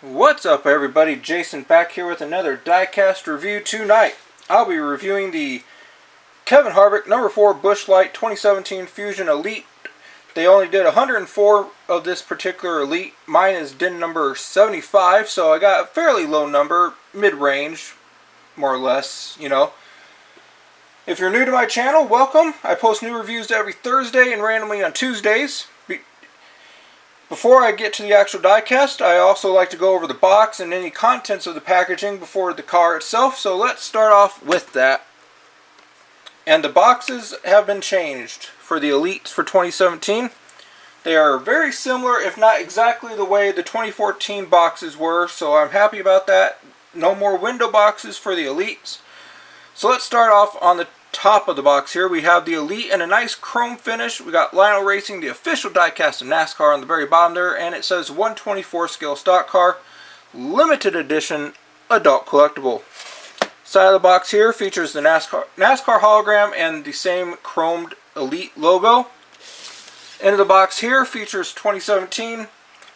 What's up everybody, Jason back here with another diecast review tonight. I'll be reviewing the Kevin Harvick number 4 Busch Light 2017 Fusion Elite. They only did 104 of this particular Elite. Mine is DIN number 75, so I got a fairly low number, mid-range, more or less, you know. If you're new to my channel, welcome. I post new reviews every Thursday and randomly on Tuesdays. Before I get to the actual diecast, I also like to go over the box and any contents of the packaging before the car itself, so let's start off with that. And the boxes have been changed for the Elites for 2017. They are very similar, if not exactly the way the 2014 boxes were, so I'm happy about that. No more window boxes for the Elites. So let's start off on the top of the box here. We have the Elite in a nice chrome finish. We got Lionel Racing, the official diecast of NASCAR, on the very bottom there, and it says 124 scale stock car, limited edition adult collectible. Side of the box here features the NASCAR hologram and the same chromed Elite logo. End of the box here features 2017.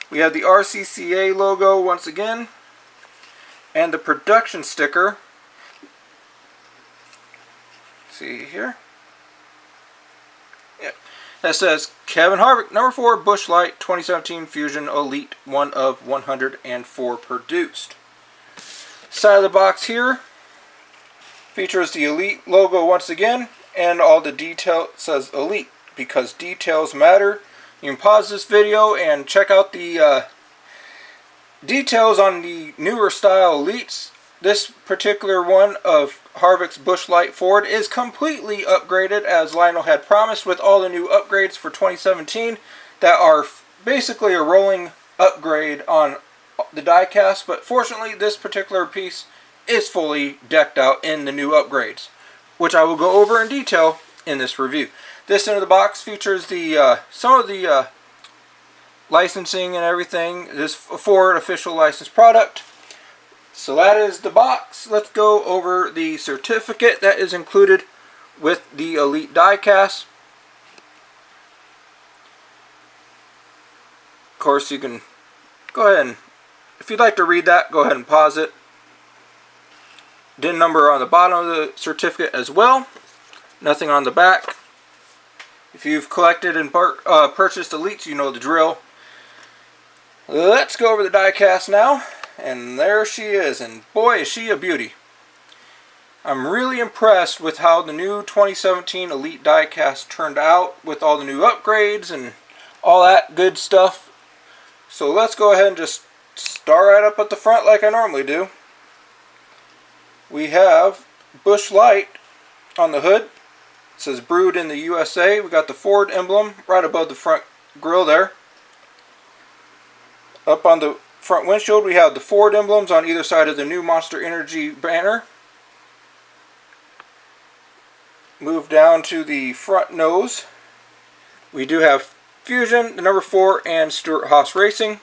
We have the RCCA logo once again, and the production sticker. See here? Yeah. That says Kevin Harvick, number 4 Busch Light 2017 Fusion Elite, 1 of 104 produced. Side of the box here features the Elite logo once again, and all the detail says Elite because details matter. You can pause this video and check out the details on the newer style Elites. This particular one of Harvick's Busch Light Ford is completely upgraded, as Lionel had promised, with all the new upgrades for 2017 that are basically a rolling upgrade on the diecast. But fortunately, this particular piece is fully decked out in the new upgrades, which I will go over in detail in this review. This end of the box features the some of the licensing and everything. This Ford official licensed product. So that is the box. Let's go over the certificate that is included with the Elite Diecast. Of course, you can go ahead and, if you'd like to read that, go ahead and pause it. DIN number on the bottom of the certificate as well. Nothing on the back. If you've collected and purchased Elites, you know the drill. Let's go over the diecast now. And there she is, and boy is she a beauty. I'm really impressed with how the new 2017 Elite Diecast turned out with all the new upgrades and all that good stuff. So let's go ahead and just start right up at the front like I normally do. We have Busch Light on the hood. It says brewed in the USA. We got the Ford emblem right above the front grille there. Up on the front windshield, we have the Ford emblems on either side of the new Monster Energy banner. Move down to the front nose. We do have Fusion, the number 4, and Stewart-Haas Racing.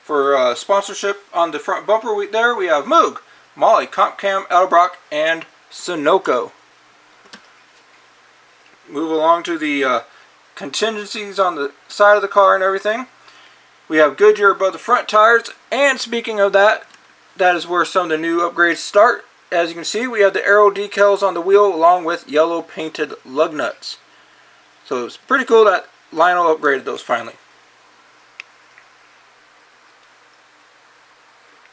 For sponsorship on the front bumper, we have Moog, Molly, Compcam, Edelbrock, and Sunoco. Move along to the contingencies on the side of the car and everything. We have Goodyear above the front tires, and speaking of that, that is where some of the new upgrades start. As you can see, we have the aero decals on the wheel along with yellow painted lug nuts. So it's pretty cool that Lionel upgraded those finally.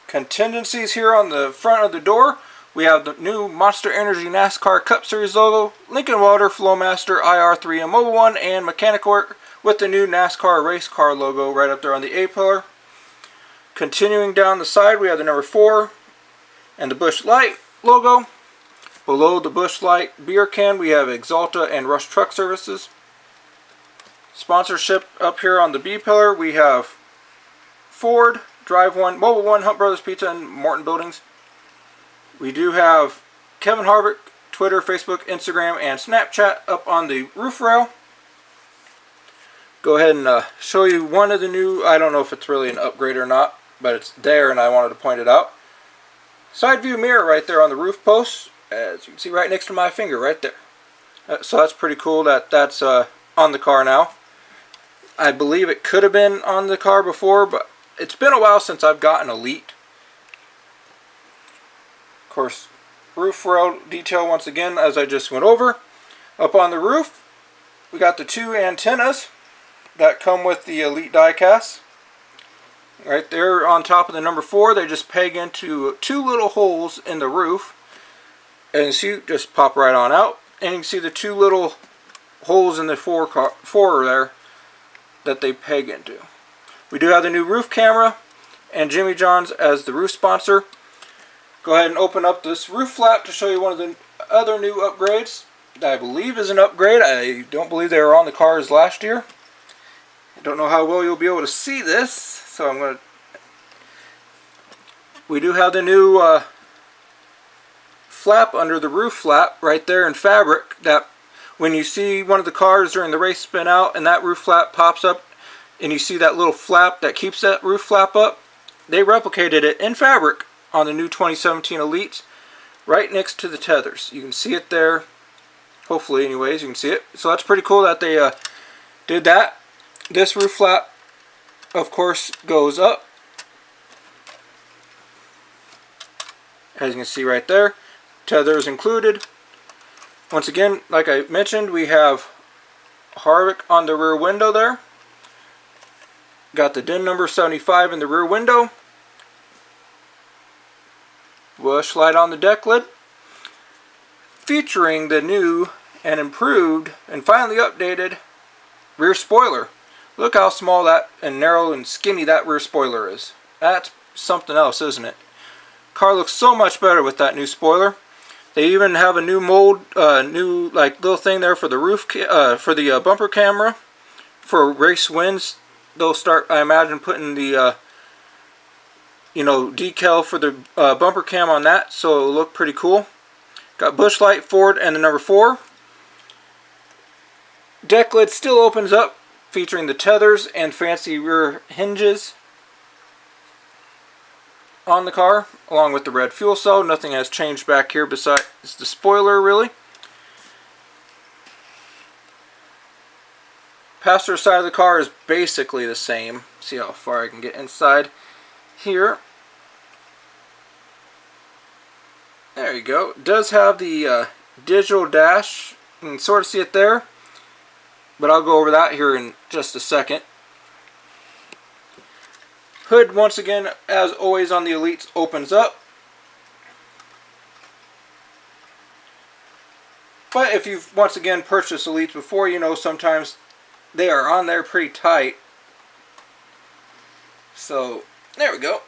Contingencies here on the front of the door. We have the new Monster Energy NASCAR Cup Series logo, Lincoln Welder, Flowmaster, IR3, and Mobile One, and Mechanic Work with the new NASCAR Race Car logo right up there on the A-pillar. Continuing down the side, we have the number 4 and the Busch Light logo. Below the Busch Light beer can, we have Exalta and Rush Truck Services. Sponsorship up here on the B-pillar, we have Ford, Drive One, Mobile One, Hunt Brothers Pizza, and Morton Buildings. We do have Kevin Harvick, Twitter, Facebook, Instagram, and Snapchat up on the roof rail. Go ahead and show you one of the new, I don't know if it's really an upgrade or not, but it's there and I wanted to point it out. Side view mirror right there on the roof post, as you can see right next to my finger right there. So that's pretty cool that that's on the car now. I believe it could have been on the car before, but it's been a while since I've gotten Elite. Of course, roof rail detail once again, as I just went over. Up on the roof, we got the two antennas that come with the Elite Diecast. Right there on top of the number 4, they just peg into 2 little holes in the roof. And you see, just pop right on out. And you can see the 2 little holes in the 4 there that they peg into. We do have the new roof camera and Jimmy John's as the roof sponsor. Go ahead and open up this roof flap to show you one of the other new upgrades that I believe is an upgrade. I don't believe they were on the cars last year. I don't know how well you'll be able to see this, so I'm going to... We do have the new flap under the roof flap right there in fabric, that when you see one of the cars during the race spin out and that roof flap pops up and you see that little flap that keeps that roof flap up, they replicated it in fabric on the new 2017 Elites right next to the tethers. You can see it there. Hopefully, anyways, you can see it. So that's pretty cool that they did that. This roof flap, of course, goes up. As you can see right there, tethers included. Once again, like I mentioned, we have Harvick on the rear window there. Got the DIN number 75 in the rear window. Busch light on the deck lid. Featuring the new and improved and finally updated rear spoiler. Look how small that and narrow and skinny that rear spoiler is. That's something else, isn't it? Car looks so much better with that new spoiler. They even have a new mold, new like little thing there for the roof, for the bumper camera. For race wins, they'll start, I imagine, putting the decal for the bumper cam on that, so it'll look pretty cool. Got Busch light forward and the number 4. Deck lid still opens up, featuring the tethers and fancy rear hinges on the car, along with the red fuel cell. Nothing has changed back here besides the spoiler, really. Passenger side of the car is basically the same. See how far I can get inside here. There you go. It does have the digital dash. You can sort of see it there, but I'll go over that here in just a second. Hood, once again, as always on the Elites, opens up. But if you've once again purchased Elites before, you know sometimes they are on there pretty tight. So, there we go.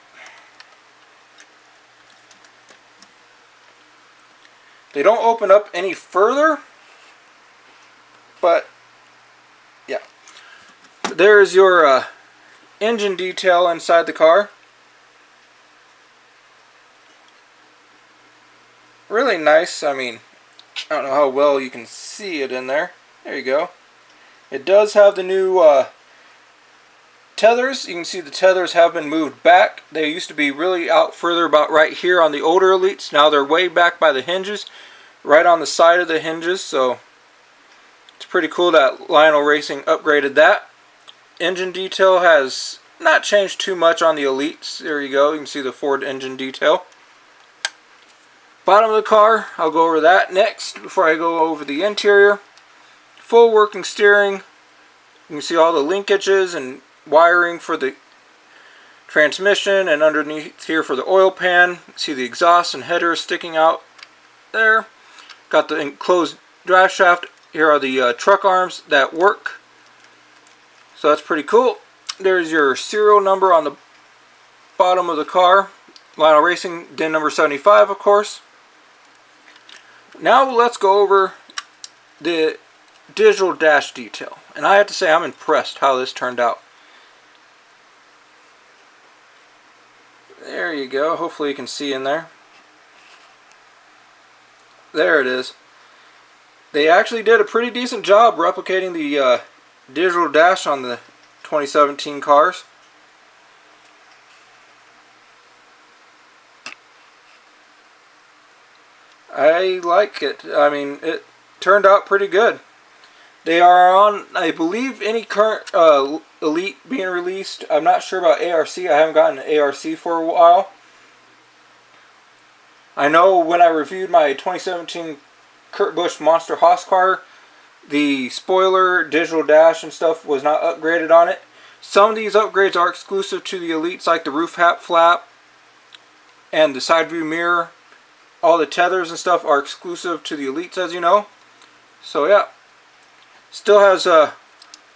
They don't open up any further, but yeah. There's your engine detail inside the car. Really nice. I mean, I don't know how well you can see it in there. There you go. It does have the new tethers. You can see the tethers have been moved back. They used to be really out further, about right here on the older Elites. Now they're way back by the hinges, right on the side of the hinges. So it's pretty cool that Lionel Racing upgraded that. Engine detail has not changed too much on the Elites. There you go. You can see the Ford engine detail. Bottom of the car, I'll go over that next before I go over the interior. Full working steering. You can see all the linkages and wiring for the transmission, and underneath here for the oil pan. You can see the exhaust and header sticking out there. Got the enclosed drive shaft. Here are the truck arms that work. So that's pretty cool. There's your serial number on the bottom of the car. Lionel Racing, DIN number 75, of course. Now let's go over the digital dash detail. And I have to say, I'm impressed how this turned out. There you go. Hopefully you can see in there. There it is. They actually did a pretty decent job replicating the digital dash on the 2017 cars. I like it. I mean, it turned out pretty good. They are on, I believe, any current Elite being released. I'm not sure about ARC. I haven't gotten an ARC for a while. I know when I reviewed my 2017 Kurt Busch Monster Haas car, the spoiler, digital dash, and stuff was not upgraded on it. Some of these upgrades are exclusive to the Elites, like the roof hat flap and the side view mirror. All the tethers and stuff are exclusive to the Elites, as you know. So yeah. Still has a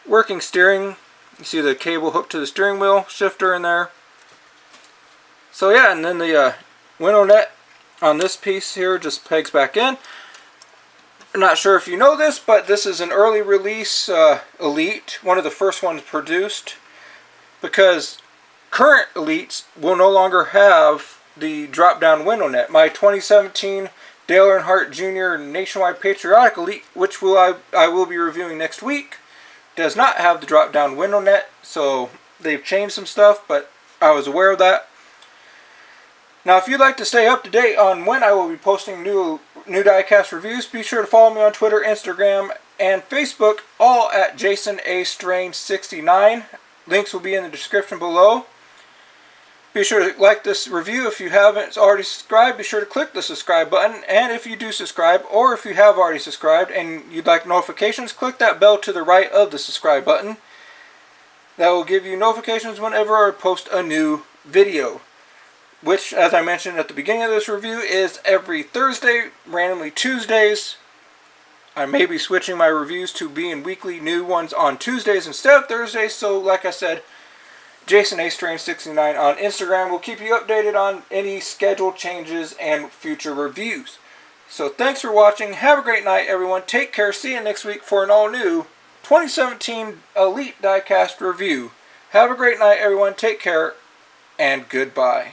working steering. You see the cable hooked to the steering wheel, shifter in there. So yeah, and then the window net on this piece here just pegs back in. I'm not sure if you know this, but this is an early release Elite, one of the first ones produced, because current Elites will no longer have the drop-down window net. My 2017 Dale Earnhardt Jr. Nationwide Patriotic Elite, which I will be reviewing next week, does not have the drop-down window net, so they've changed some stuff, but I was aware of that. Now, if you'd like to stay up to date on when I will be posting new diecast reviews, be sure to follow me on Twitter, Instagram, and Facebook, all at Jason A. Strain 69. Links will be in the description below. Be sure to like this review. If you haven't already subscribed, be sure to click the subscribe button. And if you do subscribe, or if you have already subscribed and you'd like notifications, click that bell to the right of the subscribe button. That will give you notifications whenever I post a new video, which, as I mentioned at the beginning of this review, is every Thursday, randomly Tuesdays. I may be switching my reviews to being weekly new ones on Tuesdays instead of Thursdays, so like I said, Jason A. Strain 69 on Instagram will keep you updated on any schedule changes and future reviews. So thanks for watching. Have a great night, everyone. Take care. See you next week for an all-new 2017 Elite Diecast review. Have a great night, everyone. Take care, and goodbye.